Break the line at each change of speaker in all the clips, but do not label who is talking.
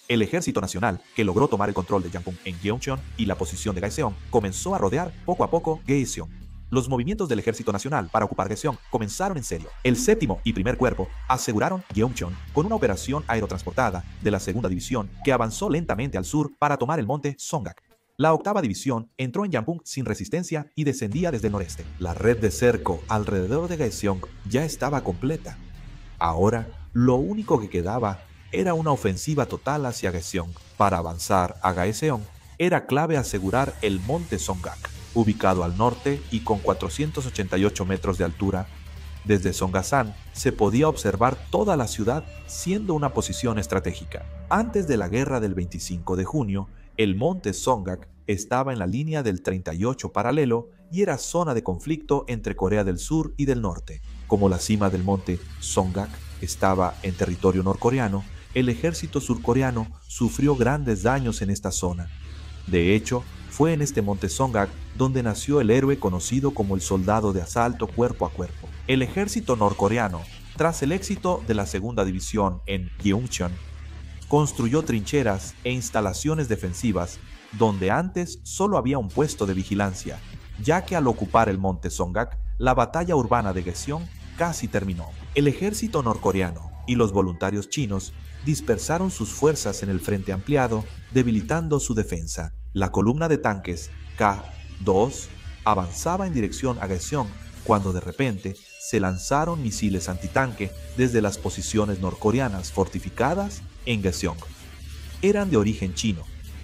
El ejército nacional, que logró tomar el control de Yangping en Gyeongcheon y la posición de Gaeseong, comenzó a rodear poco a poco Gaeseong. Los movimientos del ejército nacional para ocupar Gaeseong comenzaron en serio. El séptimo y primer cuerpo aseguraron Gyeongcheon con una operación aerotransportada de la segunda división que avanzó lentamente al sur para tomar el monte Songgak. La octava división entró en Yangping sin resistencia y descendía desde el noreste. La red de cerco alrededor de Gaeseong ya estaba completa. Ahora, lo único que quedaba era una ofensiva total hacia Gaeseong. Para avanzar a Gaeseong, era clave asegurar el monte Songgak, ubicado al norte y con 488 metros de altura. Desde Songasan se podía observar toda la ciudad, siendo una posición estratégica. Antes de la guerra del 25 de junio, el monte Songgak estaba en la línea del 38 paralelo y era zona de conflicto entre Corea del Sur y del Norte. Como la cima del monte Songgak estaba en territorio norcoreano, el ejército surcoreano sufrió grandes daños en esta zona. De hecho, fue en este monte Songgak donde nació el héroe conocido como el soldado de asalto cuerpo a cuerpo. El ejército norcoreano, tras el éxito de la segunda división en Gyeongcheon, construyó trincheras e instalaciones defensivas donde antes solo había un puesto de vigilancia, ya que al ocupar el monte Songgak, la batalla urbana de Gaeseong casi terminó. El ejército norcoreano y los voluntarios chinos dispersaron sus fuerzas en el frente ampliado, debilitando su defensa. La columna de tanques K-2 avanzaba en dirección a Gaeseong cuando de repente se lanzaron misiles antitanque desde las posiciones norcoreanas fortificadas en Gaeseong. Eran de origen chino.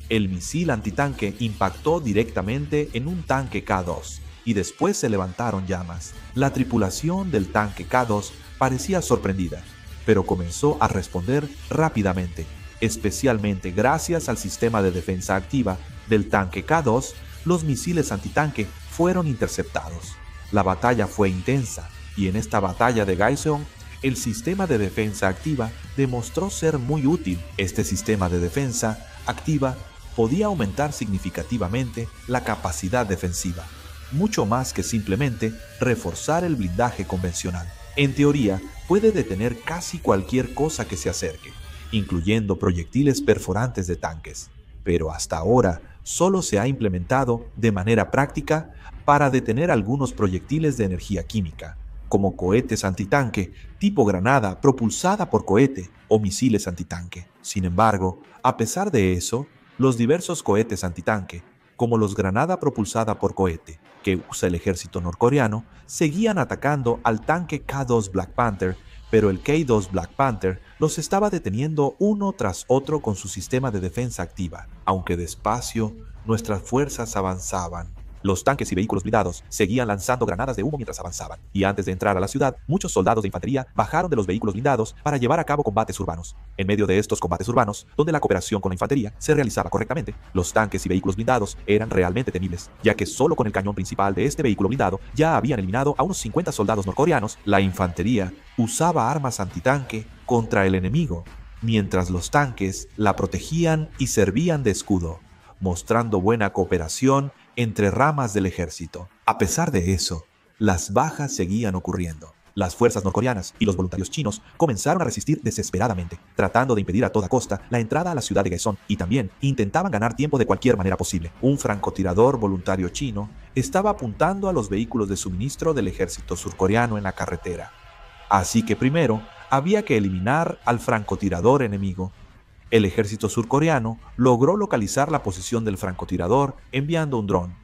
El misil antitanque impactó directamente en un tanque K-2 y después se levantaron llamas. La tripulación del tanque K-2 parecía sorprendida, pero comenzó a responder rápidamente. Especialmente gracias al sistema de defensa activa del tanque K-2, los misiles antitanque fueron interceptados. La batalla fue intensa y en esta batalla de Gaeseong, el sistema de defensa activa demostró ser muy útil. Este sistema de defensa activa podía aumentar significativamente la capacidad defensiva, mucho más que simplemente reforzar el blindaje convencional. En teoría, puede detener casi cualquier cosa que se acerque, incluyendo proyectiles perforantes de tanques, pero hasta ahora solo se ha implementado de manera práctica para detener algunos proyectiles de energía química, como cohetes antitanque tipo granada propulsada por cohete o misiles antitanque. Sin embargo, a pesar de eso, los diversos cohetes antitanque, como los granada propulsada por cohete que usa el ejército norcoreano, seguían atacando al tanque K-2 Black Panther, pero el K-2 Black Panther los estaba deteniendo uno tras otro con su sistema de defensa activa. Aunque despacio, nuestras fuerzas avanzaban. Los tanques y vehículos blindados seguían lanzando granadas de humo mientras avanzaban, y antes de entrar a la ciudad, muchos soldados de infantería bajaron de los vehículos blindados para llevar a cabo combates urbanos. En medio de estos combates urbanos, donde la cooperación con la infantería se realizaba correctamente, los tanques y vehículos blindados eran realmente temibles, ya que solo con el cañón principal de este vehículo blindado ya habían eliminado a unos 50 soldados norcoreanos. La infantería usaba armas antitanque contra el enemigo, mientras los tanques la protegían y servían de escudo, mostrando buena cooperación entre ramas del ejército. A pesar de eso, las bajas seguían ocurriendo. Las fuerzas norcoreanas y los voluntarios chinos comenzaron a resistir desesperadamente, tratando de impedir a toda costa la entrada a la ciudad de Gaeseong, y también intentaban ganar tiempo de cualquier manera posible. Un francotirador voluntario chino estaba apuntando a los vehículos de suministro del ejército surcoreano en la carretera. Así que primero había que eliminar al francotirador enemigo. El ejército surcoreano logró localizar la posición del francotirador enviando un dron,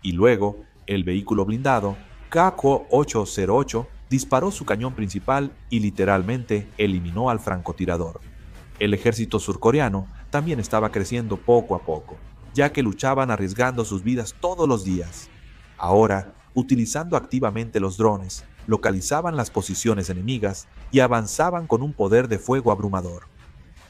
y luego el vehículo blindado KQ-808 disparó su cañón principal y literalmente eliminó al francotirador. El ejército surcoreano también estaba creciendo poco a poco, ya que luchaban arriesgando sus vidas todos los días. Ahora, utilizando activamente los drones, localizaban las posiciones enemigas y avanzaban con un poder de fuego abrumador.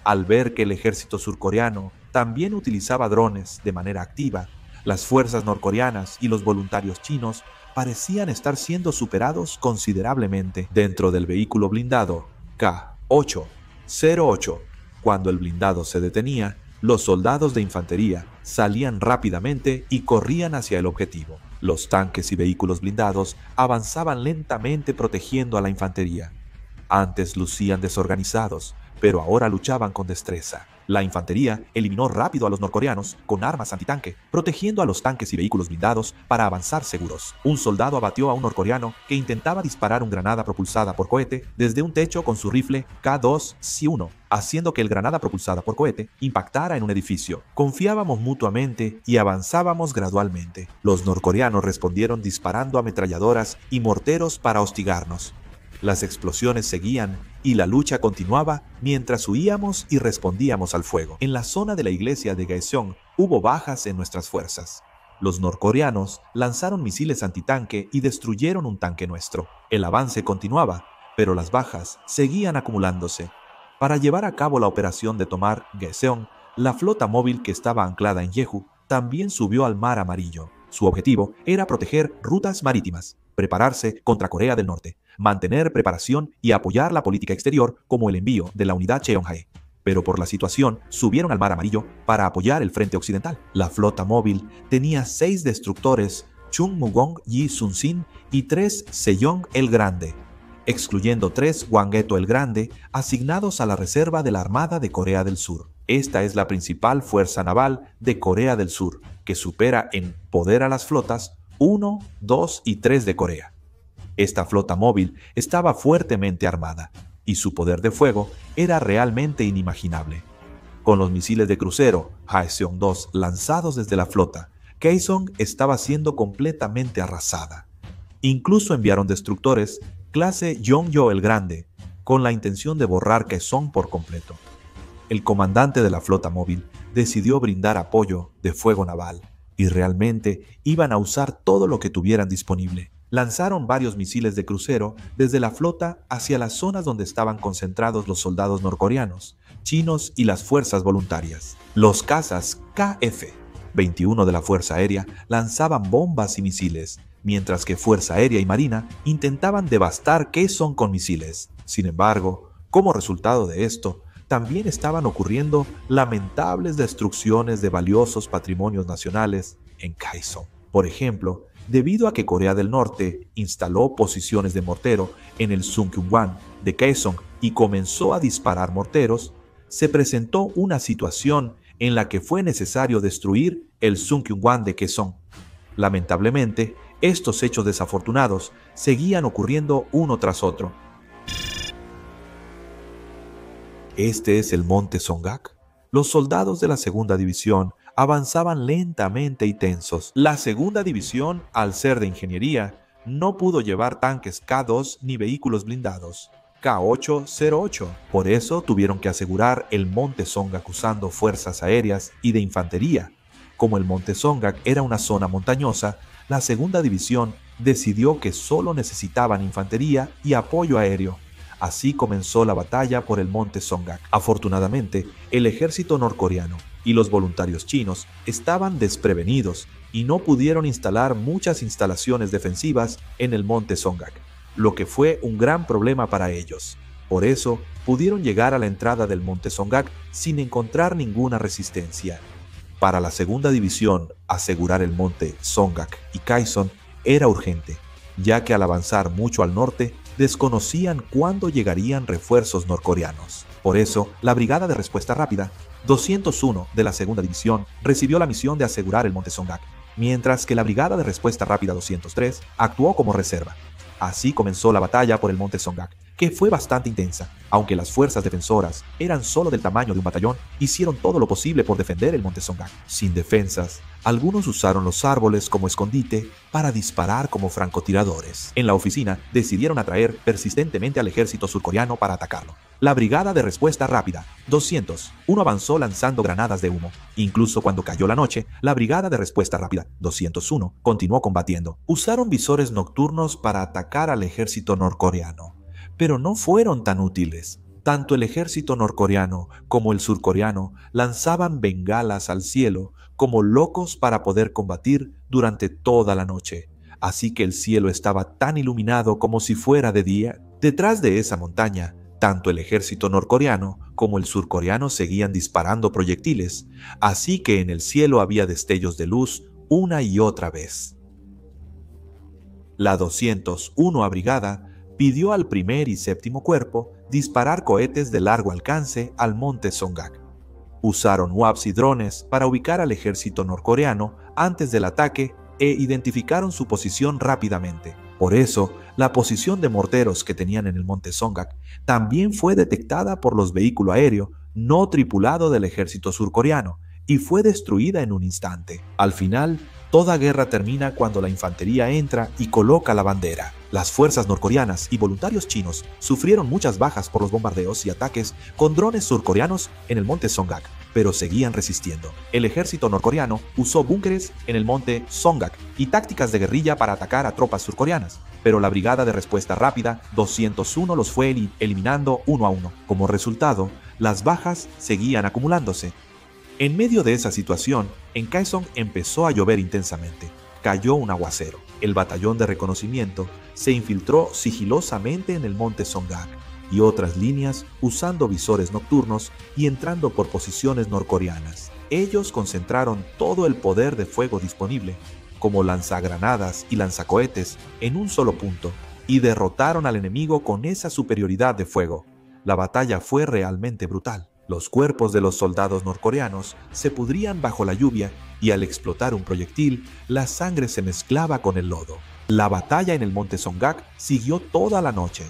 Al ver que el ejército surcoreano también utilizaba drones de manera activa, las fuerzas norcoreanas y los voluntarios chinos parecían estar siendo superados considerablemente. Dentro del vehículo blindado K-808, cuando el blindado se detenía, los soldados de infantería salían rápidamente y corrían hacia el objetivo. Los tanques y vehículos blindados avanzaban lentamente protegiendo a la infantería. Antes lucían desorganizados, pero ahora luchaban con destreza. La infantería eliminó rápido a los norcoreanos con armas antitanque, protegiendo a los tanques y vehículos blindados para avanzar seguros. Un soldado abatió a un norcoreano que intentaba disparar una granada propulsada por cohete desde un techo con su rifle K2-C1, haciendo que el granada propulsada por cohete impactara en un edificio. Confiábamos mutuamente y avanzábamos gradualmente. Los norcoreanos respondieron disparando ametralladoras y morteros para hostigarnos. Las explosiones seguían y la lucha continuaba mientras huíamos y respondíamos al fuego. En la zona de la iglesia de Gaeseong hubo bajas en nuestras fuerzas. Los norcoreanos lanzaron misiles antitanque y destruyeron un tanque nuestro. El avance continuaba, pero las bajas seguían acumulándose. Para llevar a cabo la operación de tomar Gaeseong, la flota móvil que estaba anclada en Jeju también subió al Mar Amarillo. Su objetivo era proteger rutas marítimas, prepararse contra Corea del Norte, mantener preparación y apoyar la política exterior como el envío de la unidad Cheonhae. Pero por la situación subieron al Mar Amarillo para apoyar el frente occidental. La flota móvil tenía 6 destructores Chungmugong Yi Sun-sin y 3 Sejong el Grande, excluyendo 3 Hwanghae-to el Grande asignados a la reserva de la Armada de Corea del Sur. Esta es la principal fuerza naval de Corea del Sur, que supera en poder a las flotas 1, 2 y 3 de Corea. Esta flota móvil estaba fuertemente armada y su poder de fuego era realmente inimaginable. Con los misiles de crucero Haeseong-2 lanzados desde la flota, Kaesong estaba siendo completamente arrasada. Incluso enviaron destructores clase Yeongjo el Grande con la intención de borrar Kaesong por completo. El comandante de la flota móvil decidió brindar apoyo de fuego naval y realmente iban a usar todo lo que tuvieran disponible. Lanzaron varios misiles de crucero desde la flota hacia las zonas donde estaban concentrados los soldados norcoreanos, chinos y las fuerzas voluntarias. Los cazas KF-21 de la Fuerza Aérea lanzaban bombas y misiles, mientras que Fuerza Aérea y Marina intentaban devastar Kaesong con misiles. Sin embargo, como resultado de esto, también estaban ocurriendo lamentables destrucciones de valiosos patrimonios nacionales en Kaesong. Por ejemplo, debido a que Corea del Norte instaló posiciones de mortero en el Sungkyunkwan de Kaesong y comenzó a disparar morteros, se presentó una situación en la que fue necesario destruir el Sungkyunkwan de Kaesong. Lamentablemente, estos hechos desafortunados seguían ocurriendo uno tras otro. Este es el monte Songgak. Los soldados de la segunda división avanzaban lentamente y tensos. La segunda división, al ser de ingeniería, no pudo llevar tanques K2 ni vehículos blindados K8-08. Por eso tuvieron que asegurar el monte Songgak usando fuerzas aéreas y de infantería. Como el monte Songgak era una zona montañosa, la segunda división decidió que solo necesitaban infantería y apoyo aéreo. Así comenzó la batalla por el monte Songgak. Afortunadamente, el ejército norcoreano y los voluntarios chinos estaban desprevenidos y no pudieron instalar muchas instalaciones defensivas en el monte Songgak, lo que fue un gran problema para ellos. Por eso, pudieron llegar a la entrada del monte Songgak sin encontrar ninguna resistencia. Para la segunda división, asegurar el monte Songgak y Kaesong era urgente, ya que al avanzar mucho al norte, desconocían cuándo llegarían refuerzos norcoreanos. Por eso, la Brigada de Respuesta Rápida 201 de la Segunda División recibió la misión de asegurar el monte Songgak, mientras que la Brigada de Respuesta Rápida 203 actuó como reserva. Así comenzó la batalla por el monte Songgak, que fue bastante intensa. Aunque las fuerzas defensoras eran solo del tamaño de un batallón, hicieron todo lo posible por defender el monte Songgak. Sin defensas, algunos usaron los árboles como escondite para disparar como francotiradores. En la oficina, decidieron atraer persistentemente al ejército surcoreano para atacarlo. La Brigada de Respuesta Rápida 201 avanzó lanzando granadas de humo. Incluso cuando cayó la noche, la Brigada de Respuesta Rápida 201 continuó combatiendo. Usaron visores nocturnos para atacar al ejército norcoreano, pero no fueron tan útiles. Tanto el ejército norcoreano como el surcoreano lanzaban bengalas al cielo como locos para poder combatir durante toda la noche. Así que el cielo estaba tan iluminado como si fuera de día. Detrás de esa montaña, tanto el ejército norcoreano como el surcoreano seguían disparando proyectiles, así que en el cielo había destellos de luz una y otra vez. La 201 Brigada pidió al primer y séptimo cuerpo disparar cohetes de largo alcance al monte Songgak. Usaron UAVs y drones para ubicar al ejército norcoreano antes del ataque e identificaron su posición rápidamente. Por eso, la posición de morteros que tenían en el monte Songgak también fue detectada por los vehículos aéreos no tripulados del ejército surcoreano y fue destruida en un instante. Al final, toda guerra termina cuando la infantería entra y coloca la bandera. Las fuerzas norcoreanas y voluntarios chinos sufrieron muchas bajas por los bombardeos y ataques con drones surcoreanos en el monte Songgak, pero seguían resistiendo. El ejército norcoreano usó búnkeres en el monte Songgak y tácticas de guerrilla para atacar a tropas surcoreanas, pero la Brigada de Respuesta Rápida 201 los fue eliminando uno a uno. Como resultado, las bajas seguían acumulándose. En medio de esa situación, en Kaesong empezó a llover intensamente. Cayó un aguacero. El batallón de reconocimiento se infiltró sigilosamente en el monte Songgak y otras líneas usando visores nocturnos y entrando por posiciones norcoreanas. Ellos concentraron todo el poder de fuego disponible, como lanzagranadas y lanzacohetes, en un solo punto y derrotaron al enemigo con esa superioridad de fuego. La batalla fue realmente brutal. Los cuerpos de los soldados norcoreanos se pudrían bajo la lluvia y al explotar un proyectil, la sangre se mezclaba con el lodo. La batalla en el monte Songgak siguió toda la noche.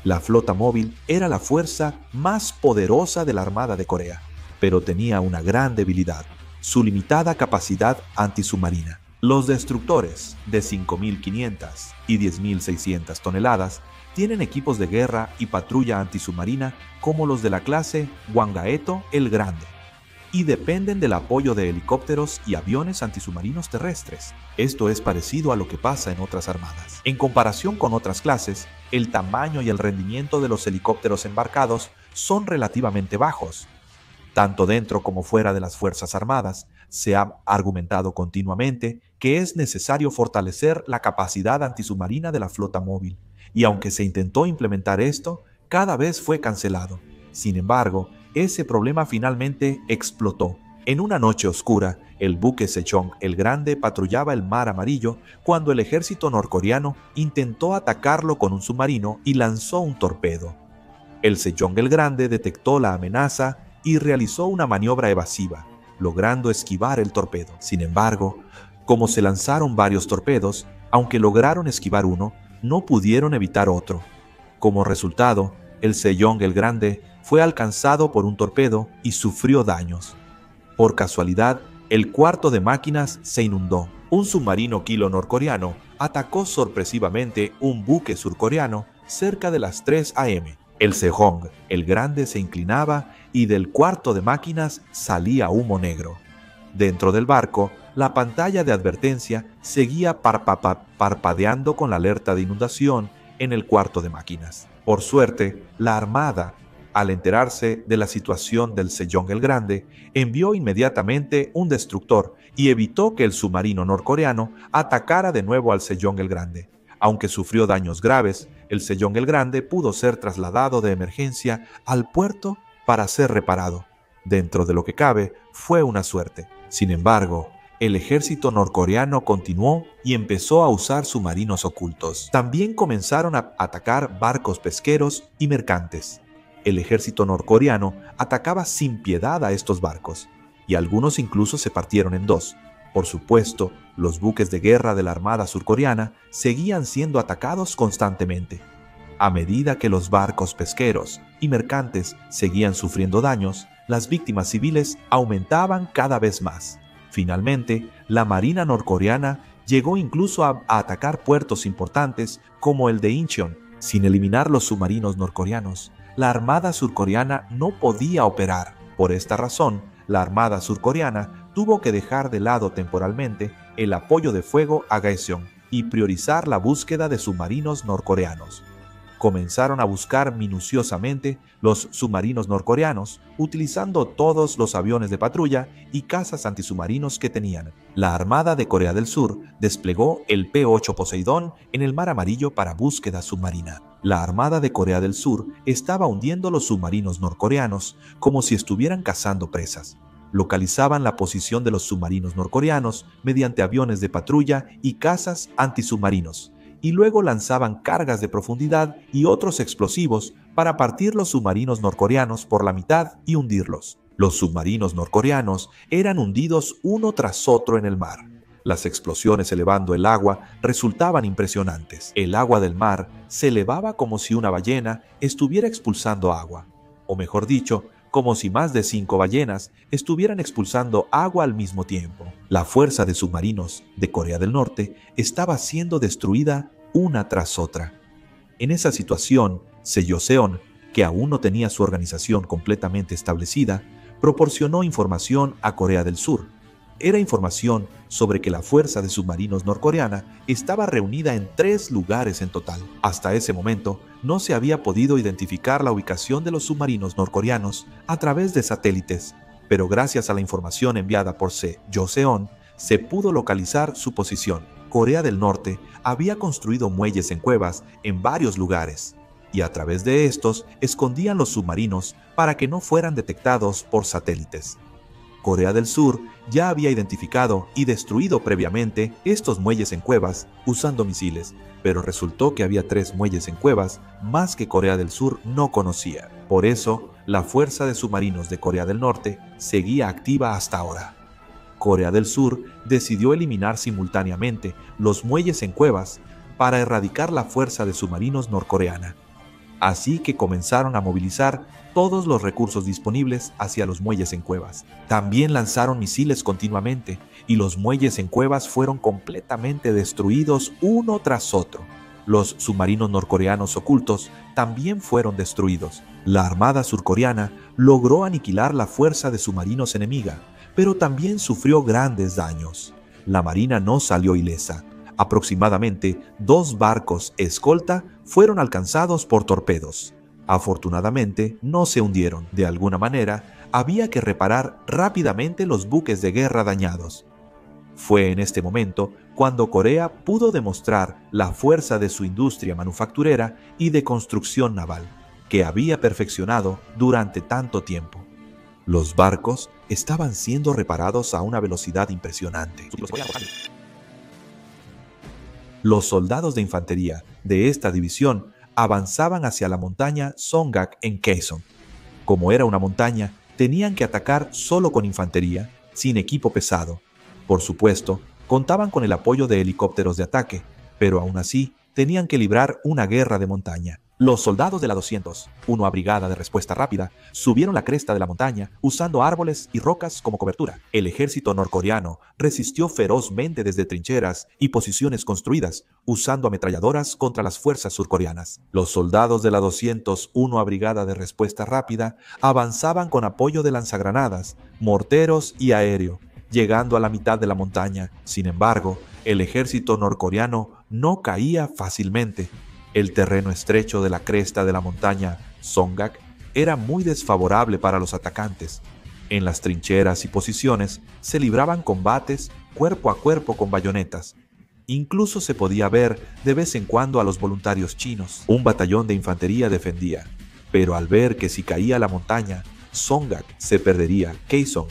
La flota móvil era la fuerza más poderosa de la Armada de Corea, pero tenía una gran debilidad: su limitada capacidad antisubmarina. Los destructores de 5.500 y 10.600 toneladas tienen equipos de guerra y patrulla antisubmarina como los de la clase Hwanghaeto el Grande, y dependen del apoyo de helicópteros y aviones antisubmarinos terrestres. Esto es parecido a lo que pasa en otras armadas. En comparación con otras clases, el tamaño y el rendimiento de los helicópteros embarcados son relativamente bajos. Tanto dentro como fuera de las Fuerzas Armadas, se ha argumentado continuamente que es necesario fortalecer la capacidad antisubmarina de la flota móvil, y aunque se intentó implementar esto, cada vez fue cancelado. Sin embargo, ese problema finalmente explotó. En una noche oscura, el buque Sejong el Grande patrullaba el Mar Amarillo cuando el ejército norcoreano intentó atacarlo con un submarino y lanzó un torpedo. El Sejong el Grande detectó la amenaza y realizó una maniobra evasiva, logrando esquivar el torpedo. Sin embargo, como se lanzaron varios torpedos, aunque lograron esquivar uno, no pudieron evitar otro. Como resultado, el Sejong el Grande fue alcanzado por un torpedo y sufrió daños. Por casualidad, el cuarto de máquinas se inundó. Un submarino kilo norcoreano atacó sorpresivamente un buque surcoreano cerca de las 3 a.m. El Sejong el Grande se inclinaba y del cuarto de máquinas salía humo negro. Dentro del barco, la pantalla de advertencia seguía parpadeando con la alerta de inundación en el cuarto de máquinas. Por suerte, la Armada, al enterarse de la situación del Sejong el Grande, envió inmediatamente un destructor y evitó que el submarino norcoreano atacara de nuevo al Sejong el Grande. Aunque sufrió daños graves, el Sejong el Grande pudo ser trasladado de emergencia al puerto para ser reparado. Dentro de lo que cabe, fue una suerte. Sin embargo, el ejército norcoreano continuó y empezó a usar submarinos ocultos. También comenzaron a atacar barcos pesqueros y mercantes. El ejército norcoreano atacaba sin piedad a estos barcos, y algunos incluso se partieron en dos. Por supuesto, los buques de guerra de la Armada surcoreana seguían siendo atacados constantemente. A medida que los barcos pesqueros y mercantes seguían sufriendo daños, las víctimas civiles aumentaban cada vez más. Finalmente, la Marina norcoreana llegó incluso a atacar puertos importantes como el de Incheon. Sin eliminar los submarinos norcoreanos, la Armada surcoreana no podía operar. Por esta razón, la Armada surcoreana tuvo que dejar de lado temporalmente el apoyo de fuego a Gaeseong y priorizar la búsqueda de submarinos norcoreanos. Comenzaron a buscar minuciosamente los submarinos norcoreanos, utilizando todos los aviones de patrulla y cazas antisubmarinos que tenían. La Armada de Corea del Sur desplegó el P-8 Poseidón en el Mar Amarillo para búsqueda submarina. La Armada de Corea del Sur estaba hundiendo los submarinos norcoreanos como si estuvieran cazando presas. Localizaban la posición de los submarinos norcoreanos mediante aviones de patrulla y cazas antisubmarinos, y luego lanzaban cargas de profundidad y otros explosivos para partir los submarinos norcoreanos por la mitad y hundirlos. Los submarinos norcoreanos eran hundidos uno tras otro en el mar. Las explosiones elevando el agua resultaban impresionantes. El agua del mar se elevaba como si una ballena estuviera expulsando agua, o mejor dicho, como si más de 5 ballenas estuvieran expulsando agua al mismo tiempo. La fuerza de submarinos de Corea del Norte estaba siendo destruida una tras otra. En esa situación, Seojeon, que aún no tenía su organización completamente establecida, proporcionó información a Corea del Sur. Era información sobre que la fuerza de submarinos norcoreana estaba reunida en 3 lugares en total. Hasta ese momento, no se había podido identificar la ubicación de los submarinos norcoreanos a través de satélites, pero gracias a la información enviada por Seojeon, se pudo localizar su posición. Corea del Norte había construido muelles en cuevas en varios lugares, y a través de estos escondían los submarinos para que no fueran detectados por satélites. Corea del Sur ya había identificado y destruido previamente estos muelles en cuevas usando misiles, pero resultó que había 3 muelles en cuevas más que Corea del Sur no conocía. Por eso, la fuerza de submarinos de Corea del Norte seguía activa hasta ahora. Corea del Sur decidió eliminar simultáneamente los muelles en cuevas para erradicar la fuerza de submarinos norcoreana. Así que comenzaron a movilizar todos los recursos disponibles hacia los muelles en cuevas. También lanzaron misiles continuamente y los muelles en cuevas fueron completamente destruidos uno tras otro. Los submarinos norcoreanos ocultos también fueron destruidos. La armada surcoreana logró aniquilar la fuerza de submarinos enemiga, pero también sufrió grandes daños. La marina no salió ilesa. Aproximadamente 2 barcos escolta fueron alcanzados por torpedos. Afortunadamente, no se hundieron. De alguna manera, había que reparar rápidamente los buques de guerra dañados. Fue en este momento cuando Corea pudo demostrar la fuerza de su industria manufacturera y de construcción naval, que había perfeccionado durante tanto tiempo. Los barcos estaban siendo reparados a una velocidad impresionante. Los soldados de infantería de esta división avanzaban hacia la montaña Songgak en Kaesong. Como era una montaña, tenían que atacar solo con infantería, sin equipo pesado. Por supuesto, contaban con el apoyo de helicópteros de ataque, pero aún así tenían que librar una guerra de montaña. Los soldados de la 201 Brigada de Respuesta Rápida subieron la cresta de la montaña usando árboles y rocas como cobertura. El ejército norcoreano resistió ferozmente desde trincheras y posiciones construidas, usando ametralladoras contra las fuerzas surcoreanas. Los soldados de la 201 Brigada de Respuesta Rápida avanzaban con apoyo de lanzagranadas, morteros y aéreo, llegando a la mitad de la montaña. Sin embargo, el ejército norcoreano no caía fácilmente. El terreno estrecho de la cresta de la montaña Songgak era muy desfavorable para los atacantes. En las trincheras y posiciones se libraban combates cuerpo a cuerpo con bayonetas. Incluso se podía ver de vez en cuando a los voluntarios chinos. Un batallón de infantería defendía, pero al ver que si caía la montaña, Songgak se perdería Kaesong,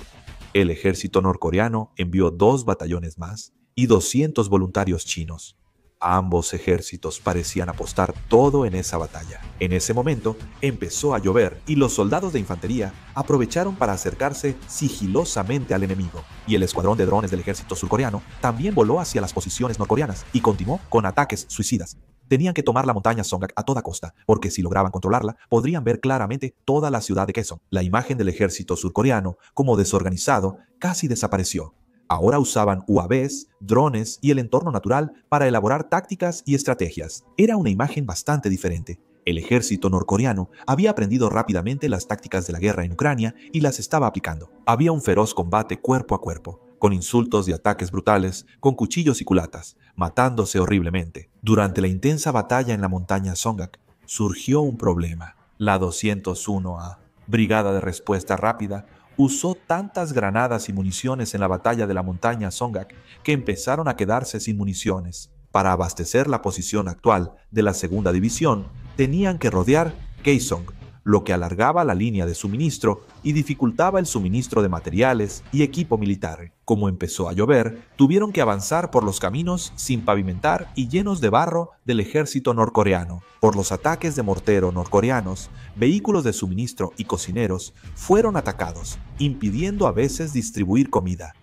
el ejército norcoreano envió 2 batallones más y 200 voluntarios chinos. Ambos ejércitos parecían apostar todo en esa batalla. En ese momento empezó a llover y los soldados de infantería aprovecharon para acercarse sigilosamente al enemigo. Y el escuadrón de drones del ejército surcoreano también voló hacia las posiciones norcoreanas y continuó con ataques suicidas. Tenían que tomar la montaña Songgak a toda costa, porque si lograban controlarla, podrían ver claramente toda la ciudad de Kaesong. La imagen del ejército surcoreano, como desorganizado, casi desapareció. Ahora usaban UAVs, drones y el entorno natural para elaborar tácticas y estrategias. Era una imagen bastante diferente. El ejército norcoreano había aprendido rápidamente las tácticas de la guerra en Ucrania y las estaba aplicando. Había un feroz combate cuerpo a cuerpo, con insultos y ataques brutales, con cuchillos y culatas, matándose horriblemente. Durante la intensa batalla en la montaña Songgak, surgió un problema. La 201A, Brigada de Respuesta Rápida, usó tantas granadas y municiones en la batalla de la montaña Songgak que empezaron a quedarse sin municiones. Para abastecer la posición actual de la segunda división, tenían que rodear Kaesong, lo que alargaba la línea de suministro y dificultaba el suministro de materiales y equipo militar. Como empezó a llover, tuvieron que avanzar por los caminos sin pavimentar y llenos de barro del ejército norcoreano. Por los ataques de mortero norcoreanos, vehículos de suministro y cocineros fueron atacados, impidiendo a veces distribuir comida.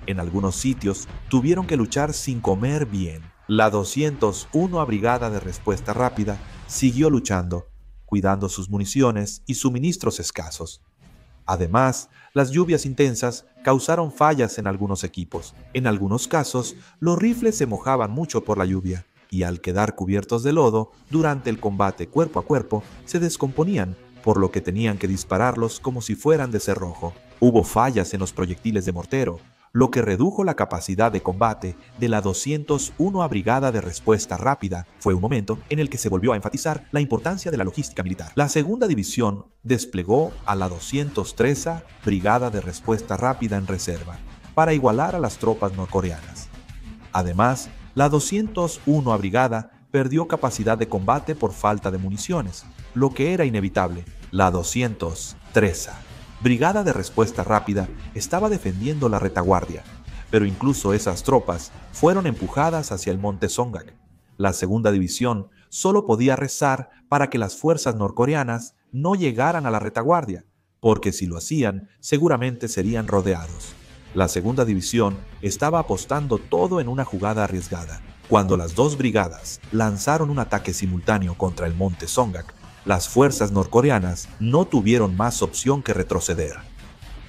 En algunos sitios tuvieron que luchar sin comer bien. La 201 Brigada de Respuesta Rápida siguió luchando, cuidando sus municiones y suministros escasos. Además, las lluvias intensas causaron fallas en algunos equipos. En algunos casos, los rifles se mojaban mucho por la lluvia y al quedar cubiertos de lodo durante el combate cuerpo a cuerpo, se descomponían, por lo que tenían que dispararlos como si fueran de cerrojo. Hubo fallas en los proyectiles de mortero, lo que redujo la capacidad de combate de la 201 Brigada de Respuesta Rápida. Fue un momento en el que se volvió a enfatizar la importancia de la logística militar. La segunda división desplegó a la 203 Brigada de Respuesta Rápida en reserva, para igualar a las tropas norcoreanas. Además, la 201 Brigada perdió capacidad de combate por falta de municiones, lo que era inevitable. La 203 Brigada de Respuesta Rápida estaba defendiendo la retaguardia, pero incluso esas tropas fueron empujadas hacia el monte Songgak. La segunda división solo podía rezar para que las fuerzas norcoreanas no llegaran a la retaguardia, porque si lo hacían, seguramente serían rodeados. La segunda división estaba apostando todo en una jugada arriesgada. Cuando las dos brigadas lanzaron un ataque simultáneo contra el monte Songgak, las fuerzas norcoreanas no tuvieron más opción que retroceder.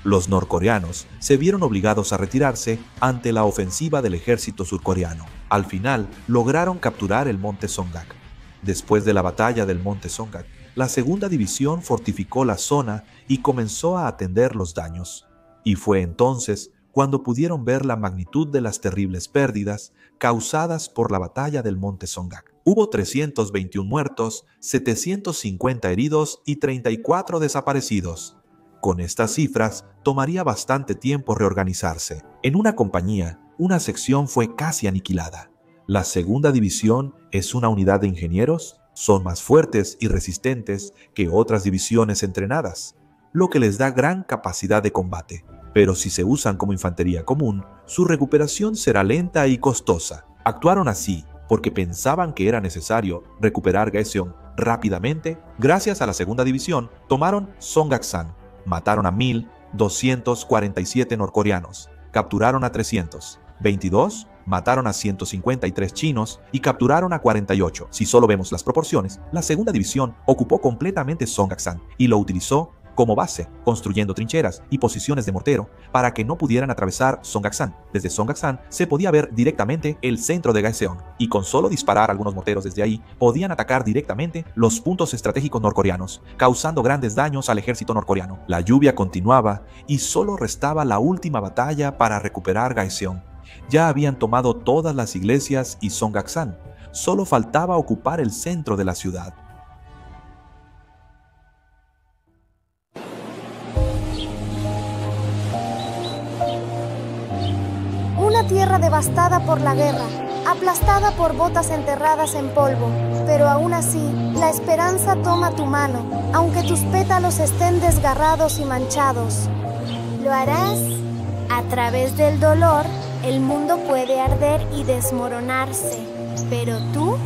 Los norcoreanos se vieron obligados a retirarse ante la ofensiva del ejército surcoreano. Al final, lograron capturar el monte Songgak. Después de la batalla del monte Songgak, la segunda división fortificó la zona y comenzó a atender los daños. Y fue entonces cuando pudieron ver la magnitud de las terribles pérdidas causadas por la batalla del monte Songgak. Hubo 321 muertos, 750 heridos y 34 desaparecidos. Con estas cifras, tomaría bastante tiempo reorganizarse. En una compañía, una sección fue casi aniquilada. La segunda división es una unidad de ingenieros. Son más fuertes y resistentes que otras divisiones entrenadas, lo que les da gran capacidad de combate. Pero si se usan como infantería común, su recuperación será lenta y costosa. Actuaron así porque pensaban que era necesario recuperar Gaeseong rápidamente. Gracias a la segunda división, tomaron Songgak-san, mataron a 1,247 norcoreanos, capturaron a 322, mataron a 153 chinos y capturaron a 48. Si solo vemos las proporciones, la segunda división ocupó completamente Songgak-san y lo utilizó como base, construyendo trincheras y posiciones de mortero para que no pudieran atravesar Songgak-san. Desde Songgak-san se podía ver directamente el centro de Gaeseong y con solo disparar algunos morteros desde ahí podían atacar directamente los puntos estratégicos norcoreanos, causando grandes daños al ejército norcoreano. La lluvia continuaba y solo restaba la última batalla para recuperar Gaeseong. Ya habían tomado todas las iglesias y Songgak-san, solo faltaba ocupar el centro de la ciudad.
Una tierra devastada por la guerra, aplastada por botas enterradas en polvo, pero aún así, la esperanza toma tu mano, aunque tus pétalos estén desgarrados y manchados.
¿Lo harás? A través del dolor, el mundo puede arder y desmoronarse, pero tú